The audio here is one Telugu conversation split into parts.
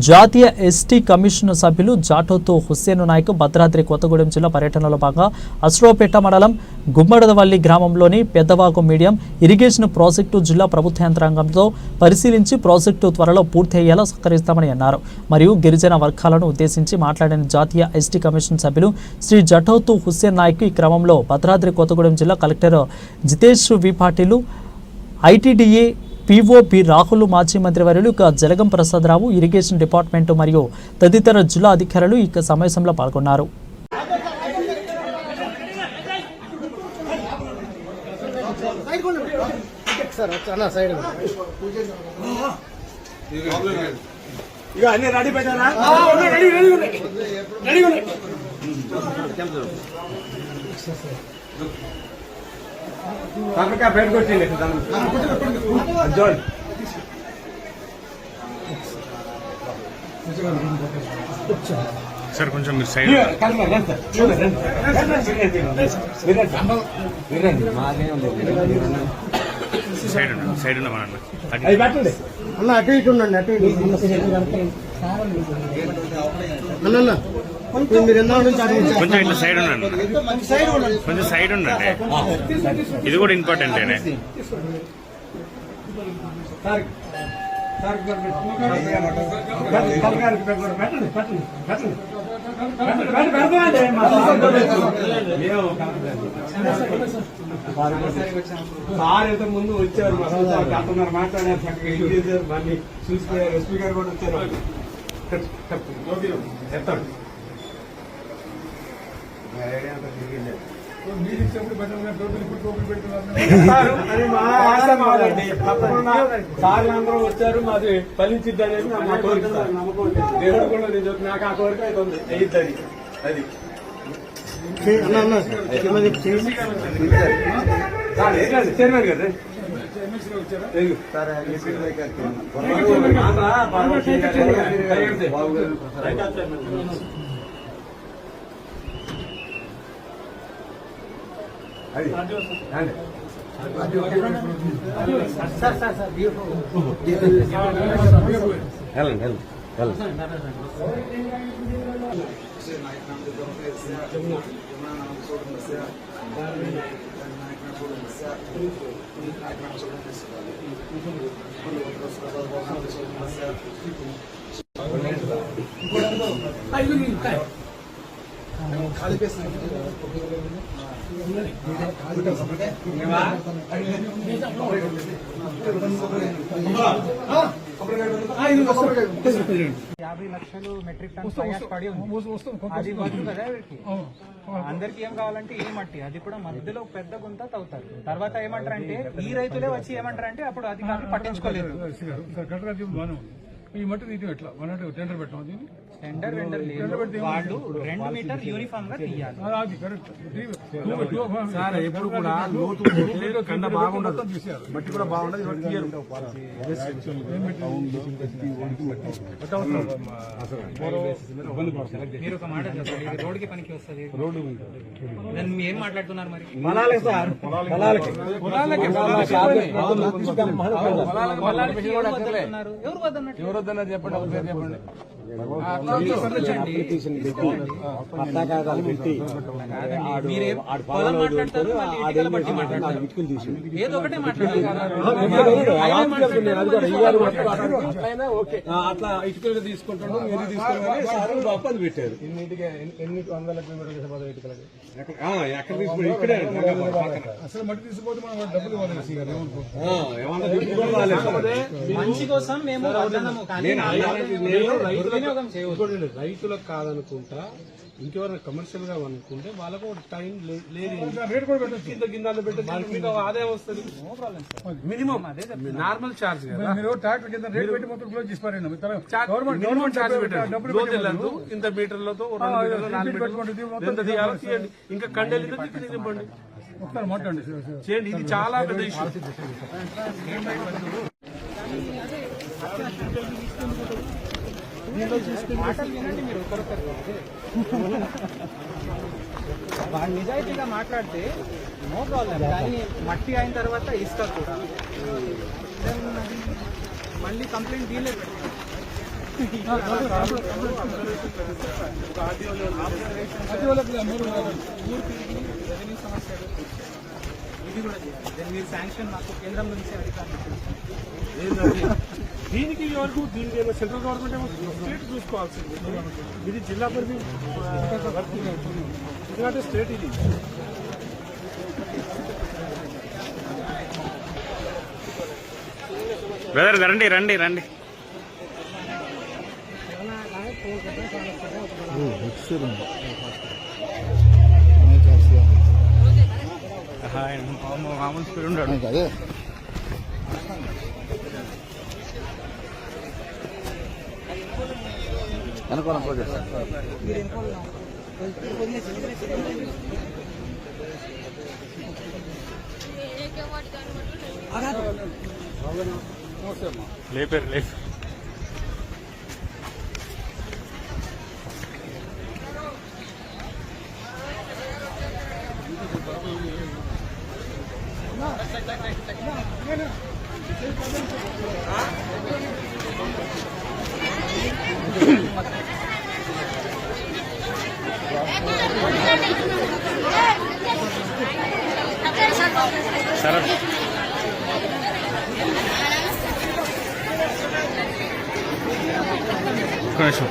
జాతీయ ఎస్టీ కమిషన్ సభ్యులు జాటోతు హుస్సేన్ నాయక్ భద్రాద్రి కొత్తగూడెం జిల్లా పర్యటనలో భాగంగా అశ్రోపేట మండలం గుమ్మడదవల్లి గ్రామంలోని పెద్దవాగు మీడియం ఇరిగేషన్ ప్రాజెక్టు జిల్లా ప్రభుత్వ యంత్రాంగంతో పరిశీలించి ప్రాజెక్టు త్వరలో పూర్తి అయ్యేలా సహకరిస్తామని అన్నారు. మరియు గిరిజన వర్గాలను ఉద్దేశించి మాట్లాడిన జాతీయ ఎస్టీ కమిషన్ సభ్యులు శ్రీ జాటోతు హుస్సేన్ నాయక్ ఈ క్రమంలో భద్రాద్రి కొత్తగూడెం జిల్లా collector Jitesh V Patil, ITDA PO P Rahul, మాజీ మంత్రివర్యులు జలగం ప్రసాదరావు, ఇరిగేషన్ డిపార్ట్మెంట్ మరియు తదితర జిల్లా అధికారులు ఈ సమావేశంలో పాల్గొన్నారు. సార్ కొంచెం మీరు సైడ్ సైడ్ ఉండమన్నా అటు ఇటు ఉండండి. అటు ఇటు కొంచెం ఇట్లా సైడ్ ఉండండి, కొంచెం సైడ్ ఉండండి. ఇది కూడా ఇంపార్టెంట్. సార్ ఇంత ముందు వచ్చారు, మాట్లాడారు, చక్కగా ఇది చేశారు, మళ్ళీ చూసిపోయారు. ఎస్పీ గారు కూడా వచ్చారు. చెప్తాడు సార్లు వచ్చారు. మాది ఫలించిద్ది అనేది నా కోరిక. దేవుడు కూడా నాకు ఆ కోరిక అయితే ఉంది. అయ్యిద్ది అది చైర్మన్ గారు మెట్రిక్ టన్ పడి ఉంది. అది వచ్చు కదా అందరికి ఏం కావాలంటే ఏ మట్టి, అది కూడా మధ్యలో పెద్ద గుంత తవ్వుతారు. తర్వాత ఏమంటారంటే ఈ రైతులే వచ్చి ఏమంటారంటే అప్పుడు అధికారులు పట్టించుకోలేదు. ఈ మట్టి తీయడం ఎట్లా టెండర్ పెట్టాం. దీన్ని టెండర్ వాళ్ళు 2 మీటర్ యూనిఫామ్ గా తీయాలి. సార్ ఎప్పుడు కూడా కండ బాగుండదు, మట్టి కూడా బాగుండదు. మీరు ఒక మాట చెప్పండి, రోడ్డుకి పనికి వస్తుంది. దాన్ని ఏం మాట్లాడుతున్నారు మరి? ఎవరు వద్దన్నారు చెప్పండి. పొలం మాట్లాడతారు, ఏదో ఒకటే మాట్లాడారు. అట్లా ఇటుకలు తీసుకుంటాడు, మీరు తీసుకుని గొప్పది పెట్టారు. ఎన్ని వందల కిలోమీటర్ల ఇటుకలకి ఎక్కడ తీసుకుంటారు? ఇక్కడే అసలు మట్టి తీసుకుపోతే మనం డబ్బులు మంచి కోసం మేము రైతులకు కాదనుకుంటా, ఇంకెవరైనా కమర్షియల్ గా అనుకుంటే వాళ్ళకు టైం లేదు. గిన్నెలు పెట్టి ఆదాయం వస్తుంది. మినిమం నార్మల్ చార్జ్ కదా. మీరు ట్రాక్టర్ కింద రేట్ పెట్టి మొత్తం క్లోజ్ చేసిపారండి. గవర్నమెంట్ చార్జ్ పెట్టండి. ఇంత మీటర్లతో ఎంత తీయాలో తీయండి. ఇంకా కండెలు నింపండి. ఒకసారి మాట్లాడండి చేయండి. ఇది చాలా పెద్ద ఇష్యూ. వాళ్ళు నిజాయితీగా మాట్లాడితే నో ప్రాబ్లం. కానీ మట్టి అయిన తర్వాత ఇసుక కూడా మళ్ళీ కంప్లైంట్ డీలే పెట్టారు. ఇది కూడా చేయాలి. మీరు శాంక్షన్ మాకు కేంద్రం నుంచి అధికారులు దీనికి వరకు దీనికి ఏమో సెంట్రల్ గవర్నమెంట్ ఏమో స్టేట్ చూసుకోవాల్సింది. ఇది జిల్లా పరిధి ఎందుకంటే స్టేట్ ఇది. బ్రదర్ రండి రండి రండి. మామూలు స్పీడ్ ఉంటాడు. లేపారు లేపారు. సరే ఒక్క నిమిషం.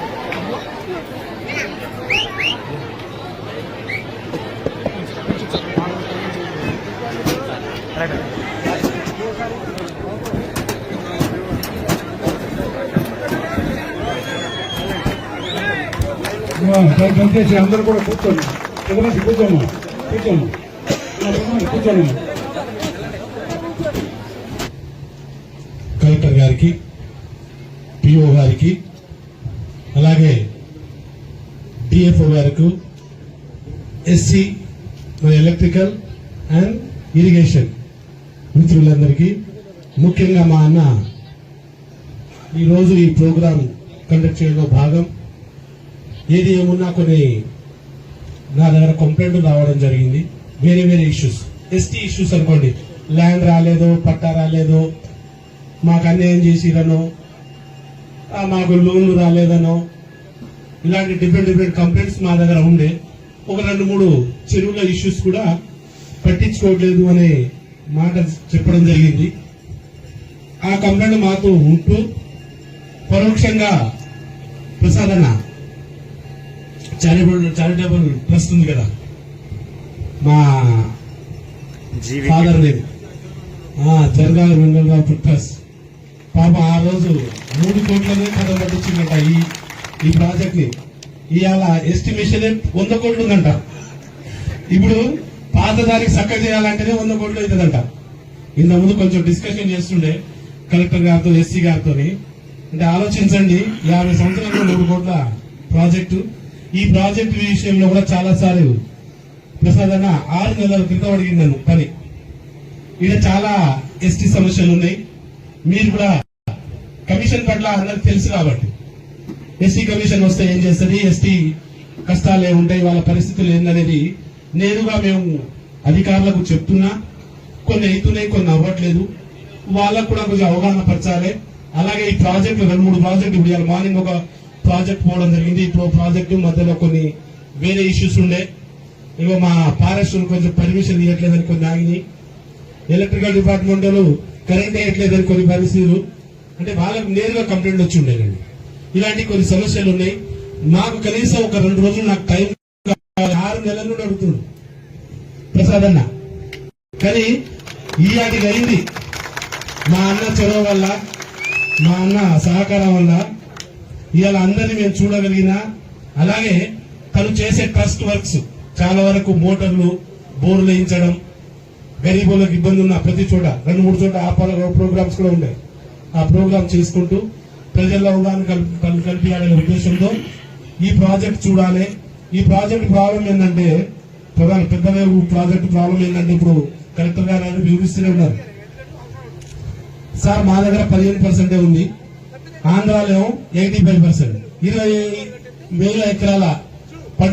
దయచేసి అందరూ కూడా కూర్చోండి. ఎదురేసి కూర్చోము కూర్చోము కూర్చోండి. కలెక్టర్ గారికి, పిఓ గారికి, అలాగే డిఎఫ్ఓ గారికి, ఎస్సీ ఎలక్ట్రికల్ అండ్ ఇరిగేషన్ మిత్రులందరికీ, ముఖ్యంగా మా అన్న ఈరోజు ఈ ప్రోగ్రాం కండక్ట్ చేయడంలో భాగం ఏది ఏమున్నా కొన్ని నా దగ్గర కంప్లైంట్ రావడం జరిగింది. వేరే వేరే ఇష్యూస్, ఎస్టీ ఇష్యూస్ అనుకోండి, ల్యాండ్ రాలేదు, పట్టా రాలేదు, మాకు అన్యాయం చేసిరనో, మాకు లోన్లు రాలేదనో, ఇలాంటి డిఫరెంట్ కంప్లైంట్స్ మా దగ్గర ఉండే. ఒక 2-3 చెరువుల ఇష్యూస్ కూడా పట్టించుకోవట్లేదు అనే మాట చెప్పడం జరిగింది. ఆ కంప్లైంట్ మాతో ఉంటూ పరోక్షంగా ప్రసాదన చారిటబుల్ ట్రస్ట్ ఉంది కదా, మా ఫాదర్ నేమ్ జరగాల వెంగళరావు ట్రస్ట్, పాప ఆ రోజు 3 కోట్లనే కథ పట్టించిందంట ఈ ప్రాజెక్ట్ ని. ఇవాళ ఎస్టిమేషన్ 100 కోట్లు ఉందంట. ఇప్పుడు పాత దానికి చక్క చేయాలంటేనే 100 కోట్లు అవుతుందంట. ఇంతకుముందు కొంచెం డిస్కషన్ చేస్తుండే కలెక్టర్ గారితో, ఎస్సీ గారితో. అంటే ఆలోచించండి, 50 సంవత్సరాలు 3 కోట్ల ప్రాజెక్టు. ఈ ప్రాజెక్టు విషయంలో కూడా చాలా సార్లు ప్రసాద్ అన్న 6 నెలల క్రితం అడిగిందను పని. ఇక్కడ చాలా ఎస్టీ సమస్యలు ఉన్నాయి. మీరు కూడా కమిషన్ పట్ల అందరికి తెలుసు కాబట్టి, ఎస్టీ కమిషన్ వస్తే ఏం చేస్తుంది, ఎస్టీ కష్టాలు ఏముంటాయి, వాళ్ళ పరిస్థితులు ఏందనేది నేరుగా మేము అధికారులకు చెప్తున్నా. కొన్ని అవుతున్నాయి, కొన్ని అవ్వట్లేదు. వాళ్ళకు కూడా కొంచెం అవగాహన పరచాలి. అలాగే ఈ ప్రాజెక్టు 2-3 ప్రాజెక్టు, ఇప్పుడు ఇవాళ మార్నింగ్ ఒక ప్రాజెక్ట్ పోవడం జరిగింది. ఇప్పుడు ప్రాజెక్టు మధ్యలో కొన్ని వేరే ఇష్యూస్ ఉండే, ఇగో మా ఫారెస్ట్ కొంచెం పర్మిషన్ ఇవ్వట్లేదని కొన్ని ఆగినాయి. ఎలక్ట్రికల్ డిపార్ట్మెంట్ కరెంట్ వేయట్లేదని కొన్ని పరిస్థితులు, అంటే వాళ్ళకు నేరుగా కంప్లైంట్ వచ్చి ఉండేదండి. ఇలాంటి కొన్ని సమస్యలు ఉన్నాయి. నాకు కనీసం ఒక 2 రోజులు నాకు టైం 6 నెలల నుండి అడుగుతున్నాడు ప్రసాద్ అన్న. కానీ ఈ ఆటికి అయింది మా అన్న చొరవ వల్ల, మా అన్న సహకారం వల్ల ఇవాళ అందరినీ మేము చూడగలిగినా. అలాగే తను చేసే ట్రస్ట్ వర్క్స్ చాలా వరకు మోటార్లు, బోర్లు వేయించడం, గరీబులకు ఇబ్బంది ఉన్న ప్రతి చోట 2-3 చోట ఆ ప్రోగ్రామ్స్ కూడా ఉన్నాయి. ఆ ప్రోగ్రామ్ చేసుకుంటూ ప్రజల్లో అవగాహన కల్పించాలనే ఉద్దేశంతో ఈ ప్రాజెక్ట్ చూడాలి. ఈ ప్రాజెక్ట్ ప్రాబ్లం ఏంటంటే, పెద్ద ప్రాజెక్ట్ ప్రాబ్లం ఏంటంటే, ఇప్పుడు కలెక్టర్ గారు వివరిస్తూనే ఉన్నారు సార్, మా దగ్గర 15% ఉంది, ఆంధ్రాలో 85%, 20,000 ఎకరాల